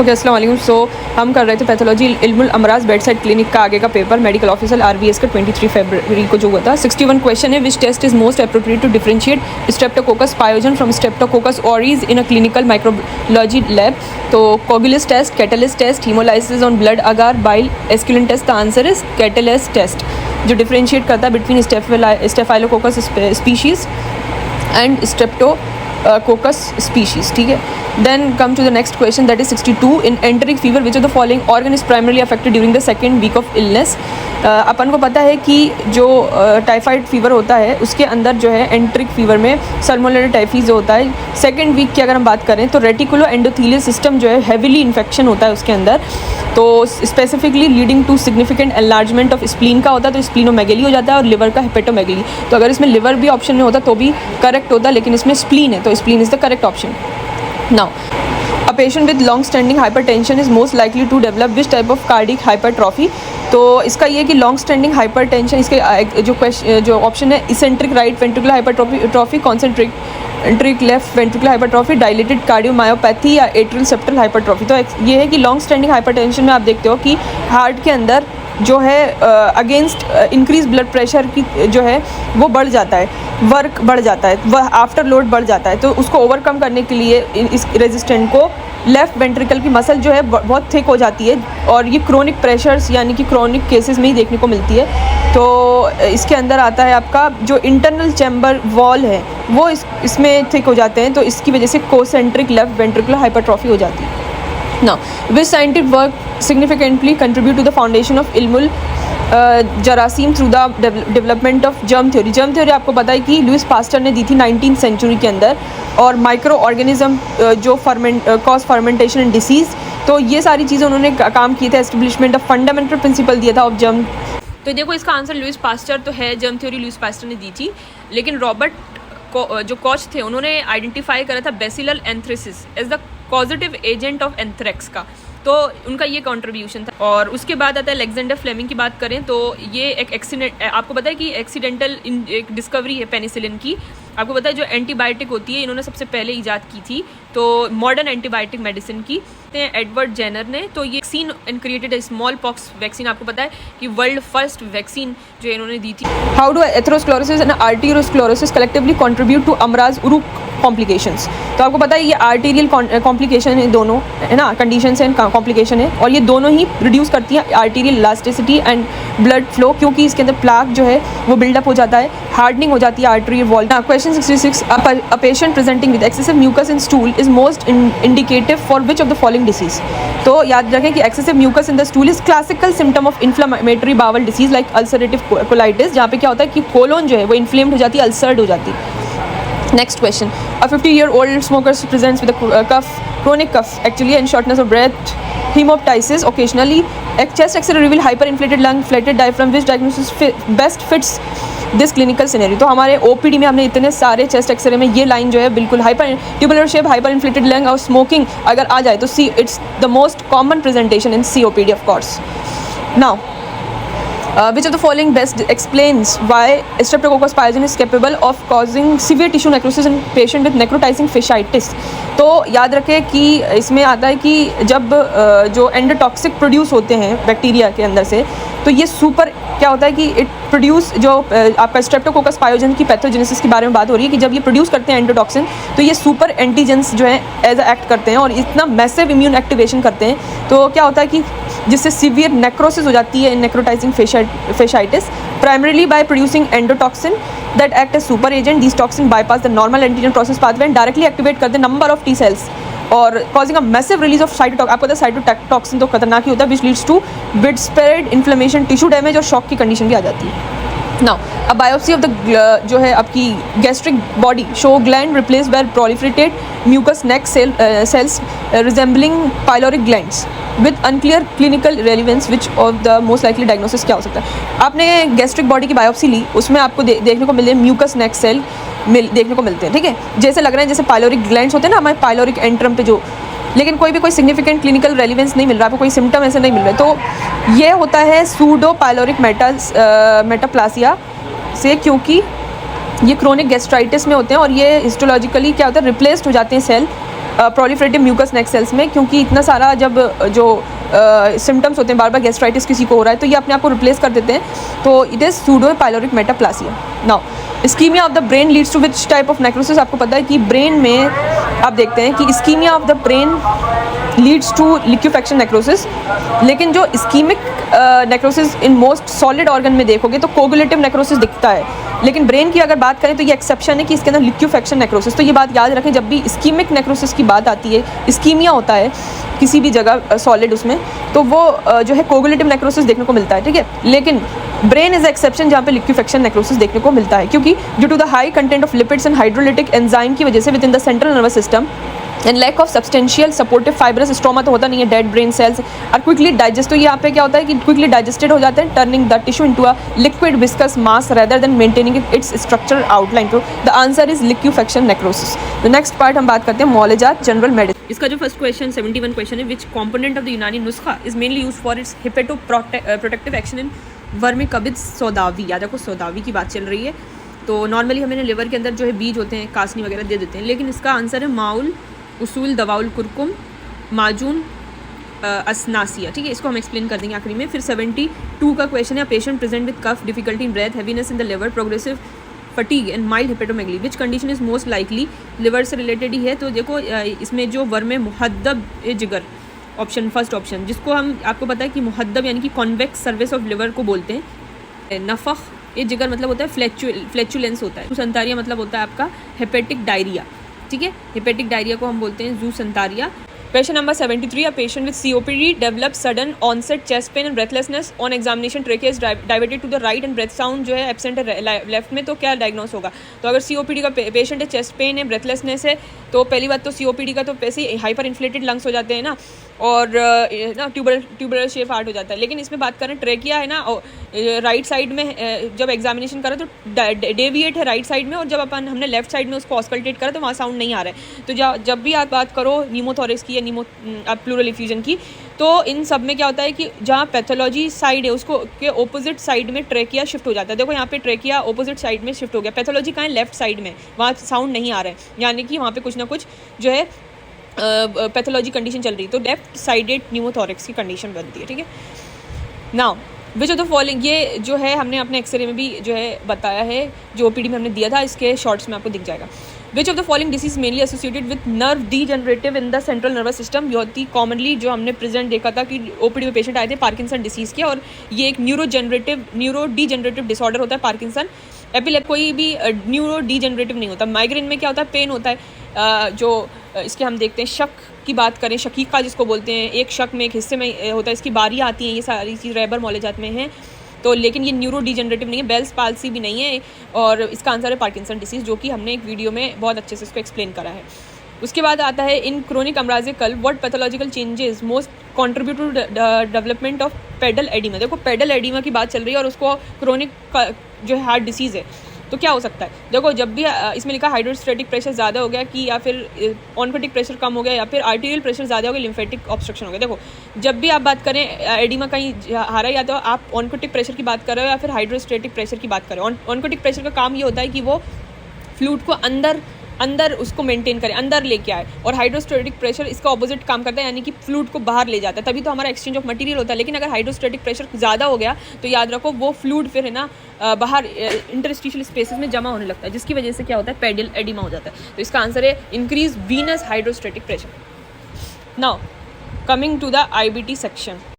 Okay, अस्सलाम वालेकुम। सो हम कर रहे थे पैथोलॉजी इल्मुल अमराज बेड साइड क्लिनिक का आगे का पेपर मेडिकल ऑफिसर RVS का 23 फरवरी को जो हुआ था। 61 क्वेश्चन है, which test is most appropriate to differentiate streptococcus pyogenes from streptococcus aureus in a clinical microbiology lab. तो coagulase test, catalase test, hemolysis on blood agar, bile esculin test. The answer is catalase test, जो differentiate करता है between staphylococcus species and streptococcus species. ठीक है, then come to the next question, that is 62। In enteric fever which of the following organ is primarily affected during the second week of illness. अपन को पता है कि जो typhoid fever होता है उसके अंदर जो है एंटरिक फीवर में सल्मोनेला टाइफीज होता है। सेकेंड वीक की अगर हम बात करें तो रेटिकुलो एंडोथीलियल सिस्टम जो है हैविली इन्फेक्शन होता है उसके अंदर, तो specifically leading to significant enlargement of spleen का होता है, तो स्प्लीनोमेगेली हो जाता है, और लिवर का हेपेटोमेगेली। तो अगर इसमें लिवर भी ऑप्शन में होता तो भी करेक्ट होता, लेकिन इसमें स्प्लीन है तो spleen is the correct option. Now, a patient with long standing hypertension is most likely to develop which type of cardiac hypertrophy। तो इसका ये कि लॉन्ग स्टैंडिंग हाइपरटेंशन, इसके जो ऑप्शन है eccentric right ventricular hypertrophy, concentric left ventricular hypertrophy, dilated cardiomyopathy या atrial septal hypertrophy. तो ये है कि लॉन्ग स्टैंडिंग हाइपरटेंशन में आप देखते हो कि हार्ट के अंदर जो है अगेंस्ट इंक्रीज ब्लड प्रेशर की जो है वो बढ़ जाता है, वर्क बढ़ जाता है, वह आफ्टर लोड बढ़ जाता है। तो उसको ओवरकम करने के लिए इस रेजिस्टेंट को लेफ़्ट वेंट्रिकल की मसल जो है बहुत थिक हो जाती है, और ये क्रोनिक प्रेशर्स यानी कि क्रोनिक केसेस में ही देखने को मिलती है। तो इसके अंदर आता है आपका जो इंटरनल चैम्बर वॉल है वो इसमें थिक हो जाते हैं, तो इसकी वजह से कोसेंट्रिक लेफ्ट वेंट्रिकुलर हाइपरट्रॉफी हो जाती है। Now, which scientific work significantly contribute to the foundation of ilmul जरासीम through the development of germ theory. Germ theory आपको पता है कि लुइस पास्टर ने दी थी 19th सेंचुरी के अंदर, और माइक्रो ऑर्गेनिज्म जो कॉज फर्मेंटेशन एंड डिसीज़, तो ये सारी चीज़ें उन्होंने काम किए थे। एस्टेब्लिशमेंट ऑफ फंडामेंटल प्रिंसिपल दिया था ऑफ जर्म। तो देखो इसका आंसर लुइस पास्टर तो है, जर्म थ्योरी लुइस पास्टर ने दी थी, लेकिन रॉबर्ट जो कोच थे उन्होंने आइडेंटिफाई करा था bacillus anthracis as the positive agent of anthrax का, तो उनका ये कंट्रीब्यूशन था। और उसके बाद आता है अलेक्जेंडर फ्लेमिंग की बात करें तो ये एक एक्सीडेंट, आपको पता है कि एक्सीडेंटल एक डिस्कवरी है पेनिसिलिन की। आपको पता है जो एंटीबायोटिक होती है इन्होंने सबसे पहले ईजाद की थी, तो मॉडर्न एंटीबायोटिक मेडिसिन की एडवर्ड जेनर ने। तो ये vaccine and created a small pox vaccine, आपको पता है कि वर्ल्ड फर्स्ट वैक्सीन जो इन्होंने दी थी। How do atherosclerosis and arteriosclerosis collectively contribute to अमराज उरूक कॉम्प्लिकेशंस। तो आपको पता है ये आर्टेरियल कॉम्प्लिकेशन है, दोनों है ना, कंडीशन है, कॉम्प्लिकेशन है, और ये दोनों ही रिड्यूस करती हैं arterial elasticity and blood flow, क्योंकि इसके अंदर प्लाक जो है वो बिल्डअप हो जाता है, हार्डनिंग हो जाती है arterial wall. Question 66, a patient presenting with excessive mucus in stool is most indicative for which of the following disease. तो याद रखें कि excessive mucus in the stool is classical symptom of inflammatory bowel disease like ulcerative colitis, जहाँ पे क्या होता है कि कोलोन जो है वो इन्फ्लेम्ड हो जाती है, अल्सर्ड हो जाती है। Next question, a 50-year-old smoker presents with a chronic cough actually and shortness of breath, hemoptysis occasionally, chest x-ray reveal hyperinflated lung, flatted diaphragm, which diagnosis best fits this clinical scenario। तो हमारे OPD में हमने इतने सारे chest x ray में ये line जो है बिल्कुल hyper tubular shape, hyper inflated lung और स्मोकिंग अगर आ जाए तो see it's the most common presentation in COPD of course. Now, which of the following best explains why Streptococcus pyogenes is capable of causing severe tissue necrosis in patient with necrotizing fasciitis। तो याद रखें कि इसमें आता है कि जब जो एंडोटॉक्सिक प्रोड्यूस होते हैं बैक्टीरिया के अंदर से, तो ये सुपर क्या होता है कि इट प्रोड्यूस जो आपका स्ट्रेप्टोकोकस पायोजन की पैथोजेनेसिस के बारे में बात हो रही है कि जब ये प्रोड्यूस करते हैं एंडोटॉक्सिन तो ये सुपर एंटीजेंस जो है एज एक्ट करते हैं और इतना मैसिव इम्यून एक्टिवेशन करते हैं। तो क्या होता है कि जिससे सीवियर नेक्रोसिस हो जाती है इन necrotising fasciitis primarily by producing endotoxin that act as super agent। These toxin bypass the normal antigen process pathway and directly activate करते हैं number of T cells और causing a massive release of cytotoxin। आपको पता है cytotoxin तो खतरनाक ही होता है, which leads to widespread inflammation, tissue damage और shock की कंडीशन भी आ जाती है। Now, a biopsy of the जो है आपकी gastric body show gland replaced by proliferated mucous neck cells resembling pyloric glands with unclear clinical relevance which of the most likely diagnosis क्या हो सकता है। आपने gastric body की biopsy ली, उसमें आपको देखने को मिले mucous neck cell देखने को मिलते हैं, ठीक है, जैसे लग रहा है जैसे पाइलोरिक ग्लैंड्स होते हैं ना हमारे पाइलोरिक एंट्रम पे जो, लेकिन कोई सिग्निफिकेंट क्लिनिकल रेलिवेंस नहीं मिल रहा, आपको कोई सिम्टम ऐसे नहीं मिल रहे। तो ये होता है सूडो पाइलोरिक मेटाप्लासिया से, क्योंकि ये क्रोनिक गैस्ट्राइटिस में होते हैं और ये हिस्टोलॉजिकली क्या होता है रिप्लेस्ड हो जाते हैं सेल प्रोलिफरेटिव म्यूकस नेक सेल्स में, क्योंकि इतना सारा जब जो सिम्टम्स होते हैं, बार बार गैस्ट्राइटिस किसी को हो रहा है तो ये अपने आप को रिप्लेस कर देते हैं, तो it is pseudo pyloric metaplasia. Now ischemia of the brain leads to which type of necrosis? आपको पता है कि ब्रेन में आप देखते हैं कि ischemia of the brain leads to liquefaction necrosis, लेकिन जो ischemic necrosis in most solid organ में देखोगे तो कोगुलेटिव नेक्रोसिस दिखता है, लेकिन ब्रेन की अगर बात करें तो ये एक्सेप्शन है कि इसके अंदर लिक्विफेक्शन नेक्रोसिस। तो ये बात याद रखें, जब भी इस्कीमिक नेक्रोसिस की बात आती है, इस्कीमिया होता है किसी भी जगह सॉलिड उसमें, तो वो जो है कोगुलेटिव नेक्रोसिस देखने को मिलता है, ठीक है। लेकिन ब्रेन इज एक्सेप्शन जहाँ पे लिक्विफेक्शन नेक्रोसिस देखने को मिलता है, क्योंकि due to the high content of lipids and hydrolytic enzyme की वजह से within the central nervous system and lack of substantial supportive fibrous stroma तो होता नहीं है, dead brain cells are quickly digest. तो यहाँ पे क्या होता है कि क्विकली डाइजेस्टेड हो जाते हैं, turning the tissue into a liquid viscous mass rather than maintaining its structural outline. तो the answer is liquefaction necrosis. The next part हम बात करते हैं मौलजात जनरल मेडिसिन। इसका जो फर्स्ट क्वेश्चन 71 क्वेश्चन है, विच component of the Unani nuskha is mainly used for its hepatoprotective action in वर्मिकबिज सौदावी। याद रखो सौदावी की बात चल रही है, तो नॉर्मली हमें लिवर के अंदर जो है बीज होते हैं, कासनी वगैरह दे देते हैं, लेकिन इसका आंसर है माउल उसूल दवाउल कुरकुम माजून असनासिया, ठीक है। इसको हम एक्सप्लेन कर देंगे आखिरी में। फिर 72 का क्वेश्चन है, patient present with cough, difficulty in breath, heaviness in the liver, progressive fatigue and mild hepatomegaly, which condition is most likely? Liver से रिलेटेड ही है, तो देखो इसमें जो वर्म मुहद्दब जिगर ऑप्शन, फर्स्ट ऑप्शन, जिसको हम आपको पता है कि मुहद्दब यानी कि कॉन्वेक्स सर्विस ऑफ लिवर को बोलते हैं। नफख ये जिगर मतलब होता है फ्लैचुलेंस होता है। जूसंतारिया मतलब होता है आपका हेपेटिक डायरिया, ठीक है। हेपेटिक डायरिया को हम बोलते हैं जूसंतारिया। Question number 73, a patient with COPD develop sudden onset chest pain and breathlessness on examination, trachea is diverted to the right and breath sound जो है एब्सेंट है लेफ्ट में, तो क्या डायग्नोस होगा? तो अगर COPD का पेशेंट है, चेस्ट पेन है, ब्रेथलेसनेस है, तो पहली बात तो COPD का तो वैसे ही हाइपर इन्फ्लेटेड लंग्स हो जाते हैं ना, और ना ट्यूबरल शेप हार्ट हो जाता है। लेकिन इसमें बात करें ट्रेकिया है ना, राइट साइड में जब एग्जामिनेशन करा तो डेविएट है राइट साइड में, और जब हमने लेफ्ट साइड में उसको ऑस्कल्टेट करा तो वहाँ साउंड नहीं आ रहा है। तो जब भी आप बात करो न्यूमोथोरिक्स की या प्लूरल इफ्यूजन की, तो इन सब में क्या होता है कि जहाँ पैथोलॉजी साइड है उसको के ओपोजिट साइड में ट्रेकिया शिफ्ट हो जाता है। देखो यहाँ पे ट्रेकिया ओपोजिट साइड में शिफ्ट हो गया, पैथोलॉजी कहाँ है? लेफ्ट साइड में, वहाँ साउंड नहीं आ रहा है, यानी कि वहाँ पे कुछ ना कुछ जो है पैथोलॉजी कंडीशन चल रही है, तो लेफ्ट साइडेड न्यूमोथोरिक्स की कंडीशन बनती है, ठीक है। Now which of the following, ये जो है हमने अपने एक्सरे में भी जो है बताया है, जो OPD में हमने दिया था, इसके शॉर्ट्स में आपको दिख जाएगा। विच of the following disease mainly associated with nerve degenerative in the central nervous system? बहुत ही कॉमनली जो हमने प्रेजेंट देखा था कि OPD में पेशेंट आए थे पार्किंसन डिसीज़ के, और ये एक न्यूरो डीजनरेटिव डिसऑर्डर होता है पार्किंसन। एपिलेप्सी कोई भी न्यूरो डीजनरेटिव नहीं होता। माइग्रेन में क्या होता है? पेन होता है। जो इसके हम देखते हैं शक की बात करें, शकीका जिसको बोलते हैं, एक शक में एक हिस्से में होता है, इसकी बारियाँ आती हैं, ये सारी चीज़ रेबर मौलजात में हैं, तो लेकिन ये न्यूरो डीजनरेटिव नहीं है, बेल्स पाल्सी भी नहीं है, और इसका आंसर है पार्किंसन डिसीज़, जो कि हमने एक वीडियो में बहुत अच्छे से इसको एक्सप्लेन करा है। उसके बाद आता है इन क्रोनिक अमराज कल्ब what pathological changes most contribute to development of pedal edema? देखो पेडल एडिमा की बात चल रही है और उसको क्रोनिक जो है हार्ट डिसीज़ है, तो क्या हो सकता है? देखो जब भी इसमें लिखा हाइड्रोस्टैटिक प्रेशर ज़्यादा हो गया कि या फिर ऑनकोटिक प्रेशर कम हो गया या फिर आर्टीरियल प्रेशर ज़्यादा हो गया, लिम्फेटिक ऑब्स्ट्रक्शन हो गया। देखो जब भी आप बात करें एडिमा कहीं हारा, या तो आप ऑनकोटिक प्रेशर की बात कर रहे हो या फिर हाइड्रोस्टैटिक प्रेशर की बात कर रहे हो। ऑनकोटिक प्रेशर का काम ये होता है कि वो फ्लूइड को अंदर उसको मेंटेन करें, अंदर लेके आए, और हाइड्रोस्टैटिक प्रेशर इसका ऑपोजिट काम करता है, यानी कि फ्लूइड को बाहर ले जाता है, तभी तो हमारा एक्सचेंज ऑफ मटेरियल होता है। लेकिन अगर हाइड्रोस्टैटिक प्रेशर ज़्यादा हो गया तो याद रखो वो फ्लूइड फिर है ना बाहर इंटरस्टिशियल स्पेसेस में जमा होने लगता है, जिसकी वजह से क्या होता है? पेडल एडिमा हो जाता है। तो इसका आंसर है increase venous hydrostatic pressure. Now coming to the IBT section.